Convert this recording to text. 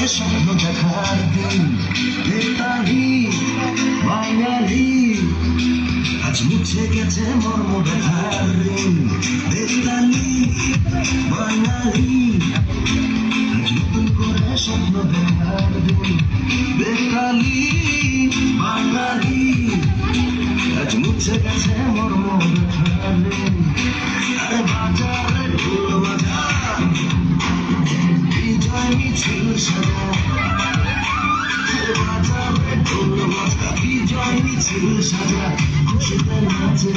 স্বপ্ন দেখার দিন বেতালি বাঙালি আজ মুছে গেছে মর্ম দেখার দিন বেতালি বাঙালি আজ নতুন করে স্বপ্ন দেখার দিন বেতালি বাঙালি আজ মুছে গেছে মর্ম দেখার দিন আরে বাজারে ঢোল বাজা বিজয় মিছিল সাজা বাজারে ঢোল বাজা বিজয় মিছিল সাজা খুশিতে নাচে